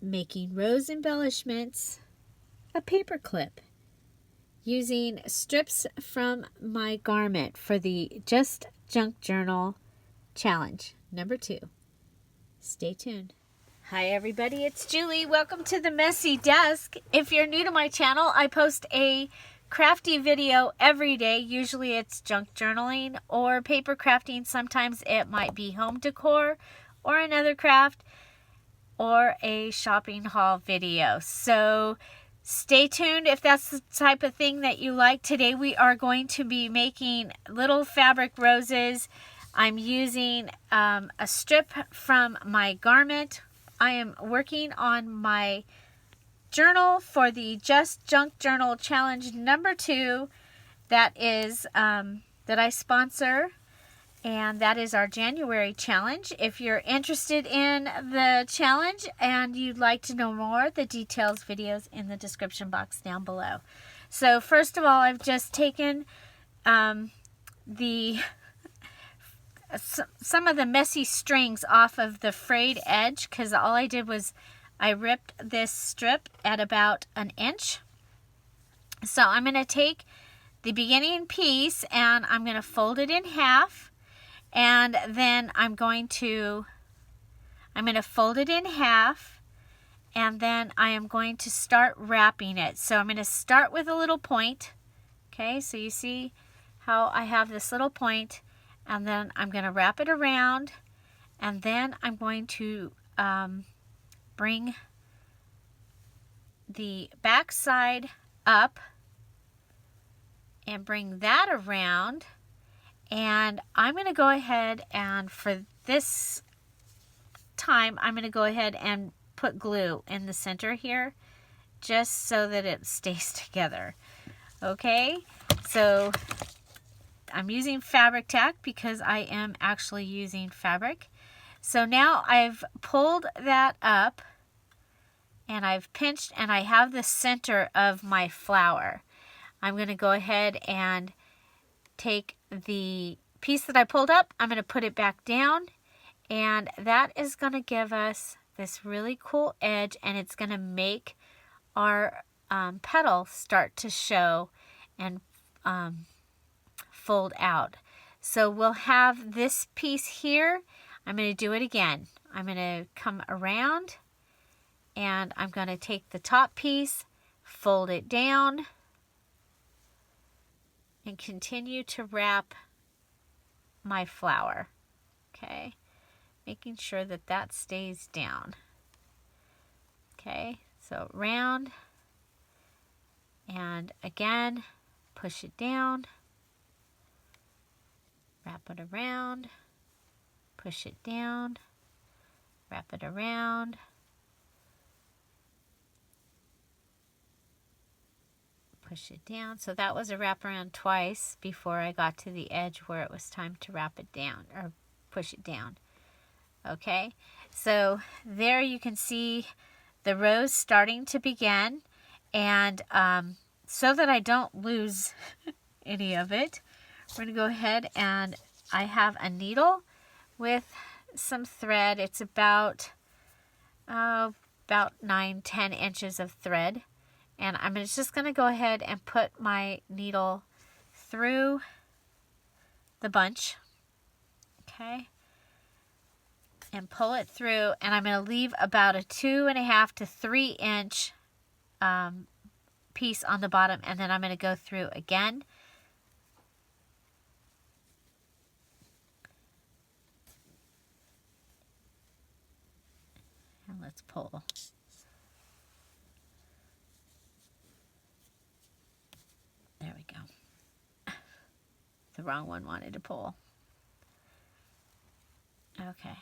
making rose embellishments, a paper clip, using strips from my garment for the Just Junk Journal Challenge number 2. Stay tuned. Hi everybody, it's Julie. Welcome to the Messy Desk. If you're new to my channel, I post a crafty video every day. Usually it's junk journaling or paper crafting. Sometimes it might be home decor or another craft or a shopping haul video. So stay tuned if that's the type of thing that you like. Today we are going to be making little fabric roses. I'm using a strip from my garment. I am working on my journal for the Just Junk Journal Challenge number 2. That is that I sponsor, and that is our January challenge. If you're interested in the challenge and you'd like to know more, the details videos in the description box down below. So first of all, I've just taken some of the messy strings off of the frayed edge, because all I did was I ripped this strip at about 1 inch. So I'm going to take the beginning piece and I'm going to fold it in half, and then I'm going to fold it in half, and then I am going to start wrapping it. So I'm going to start with a little point. Okay, so you see how I have this little point, and then I'm going to wrap it around, and then I'm going to bring the back side up and bring that around, and I'm going to go ahead and for this time I'm going to go ahead and put glue in the center here just so that it stays together. Okay, so I'm using fabric tack because I am actually using fabric. So now I've pulled that up and I've pinched and I have the center of my flower. I'm going to go ahead and take the piece that I pulled up, I'm going to put it back down, and that is going to give us this really cool edge, and it's going to make our petal start to show and fold out. So we'll have this piece here. I'm going to do it again. I'm going to come around and I'm going to take the top piece, fold it down, and continue to wrap my flower. Okay, making sure that that stays down. Okay, so round, and again, push it down, wrap it around, push it down, wrap it around, push it down. So that was a wrap around twice before I got to the edge where it was time to wrap it down or push it down. Okay, so there you can see the rose starting to begin, and so that I don't lose any of it, we're going to go ahead and I have a needle with some thread. It's about 9-10 inches of thread, and I'm just going to go ahead and put my needle through the bunch, okay, and pull it through, and I'm going to leave about a 2.5 to 3 inch piece on the bottom, and then I'm going to go through again. And let's pull. There we go. The wrong one wanted to pull. Okay,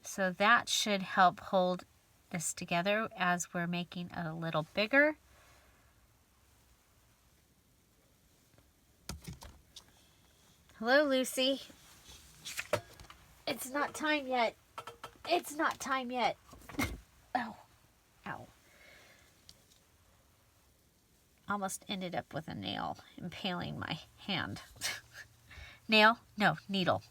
so that should help hold this together as we're making it a little bigger. Hello, Lucy. It's not time yet. It's not time yet. Oh, ow. Almost ended up with a nail impaling my hand. Nail? No, needle.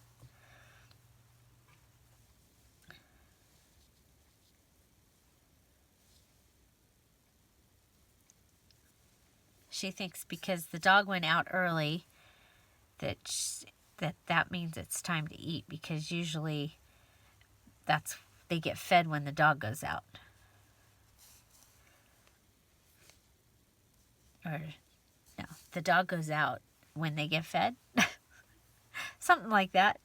she thinks because the dog went out early that means it's time to eat, because usually they get fed when the dog goes out. Or no, the dog goes out when they get fed. Something like that.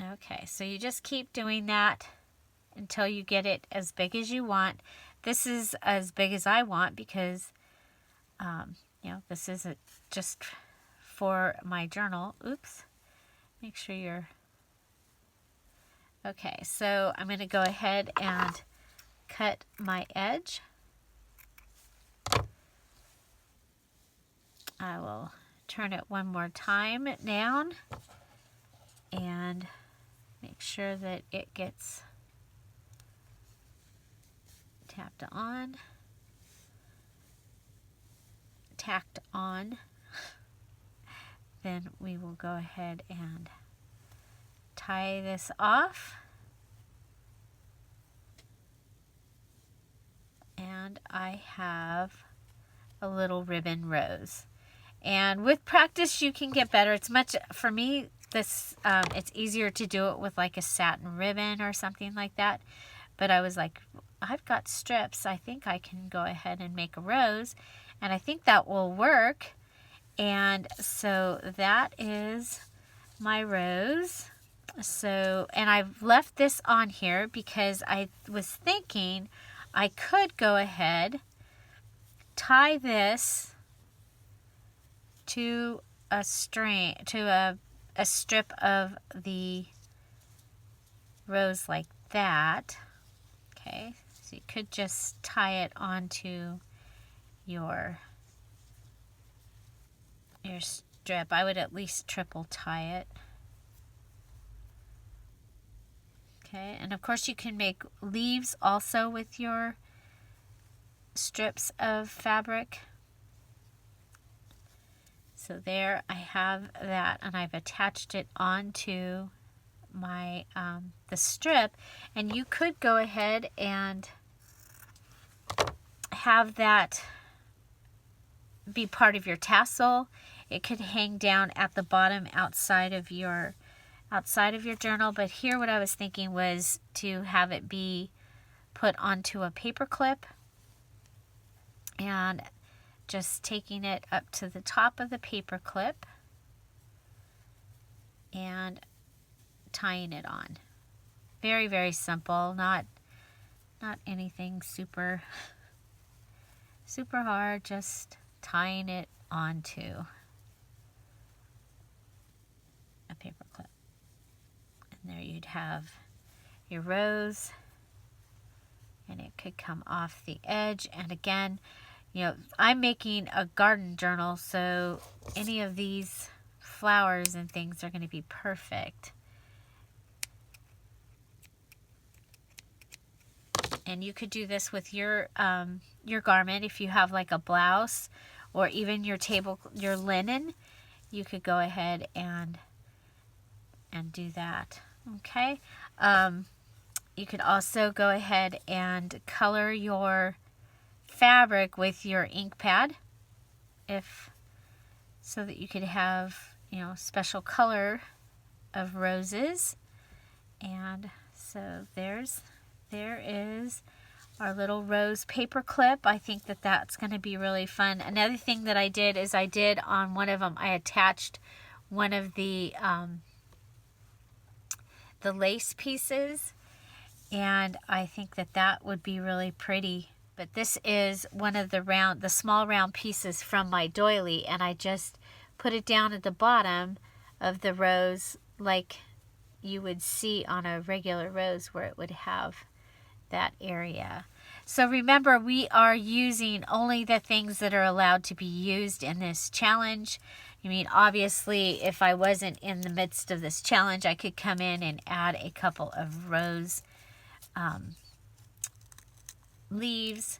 Okay, so you just keep doing that until you get it as big as you want. This is as big as I want because, this is just for my journal. Oops. Make sure you're... Okay, so I'm going to go ahead and cut my edge. I will turn it one more time down and make sure that it gets tacked on. Then we will go ahead and tie this off. And I have a little ribbon rose. And with practice, you can get better. It's much, for me, it's easier to do it with like a satin ribbon or something like that. But I was like, I've got strips. I think I can go ahead and make a rose. And I think that will work. And so that is my rose. So, and I've left this on here because I was thinking I could go ahead, tie this to a string, to a strip of the rose like that. Okay, so you could just tie it onto your strip. I would at least triple tie it. Okay, and of course you can make leaves also with your strips of fabric. So there I have that, and I've attached it onto my the strip, and you could go ahead and have that be part of your tassel. It could hang down at the bottom outside of your journal, but here what I was thinking was to have it be put onto a paper clip and just taking it up to the top of the paper clip and tying it on. Very, very simple, not anything super hard, just tying it onto a paper clip. And there you'd have your rose, and it could come off the edge. And again, I'm making a garden journal, so any of these flowers and things are going to be perfect. And you could do this with your garment if you have like a blouse or even your linen. You could go ahead and do that. Okay. You could also go ahead and color your fabric with your ink pad, so that you could have special color of roses. And so there is our little rose paper clip. I think that that's going to be really fun. Another thing that I did is on one of them, I attached one of the lace pieces, and I think that would be really pretty. But this is one of the small round pieces from my doily, and I just put it down at the bottom of the rose like you would see on a regular rose, where it would have that area. So remember, we are using only the things that are allowed to be used in this challenge. I mean, obviously, if I wasn't in the midst of this challenge, I could come in and add a couple of rose leaves.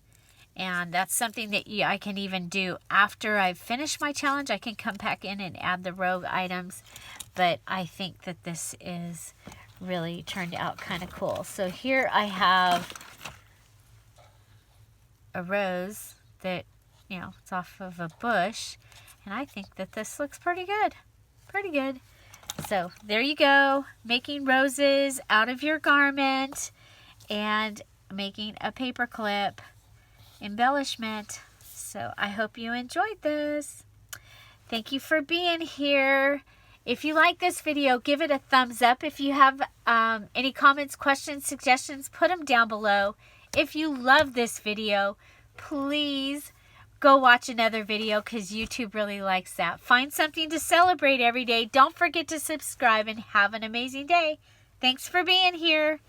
And that's something that I can even do after I've finished my challenge. I can come back in and add the rogue items. But I think that this is really turned out kind of cool. So here I have a rose that, you know, it's off of a bush. And I think that this looks pretty good. Pretty good. So there you go. Making roses out of your garment and making a paperclip embellishment. So I hope you enjoyed this. Thank you for being here. If you like this video, give it a thumbs up. If you have any comments, questions, suggestions, put them down below. If you love this video, please go watch another video because YouTube really likes that. Find something to celebrate every day. Don't forget to subscribe and have an amazing day. Thanks for being here.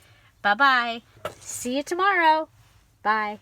Bye-bye. See you tomorrow. Bye.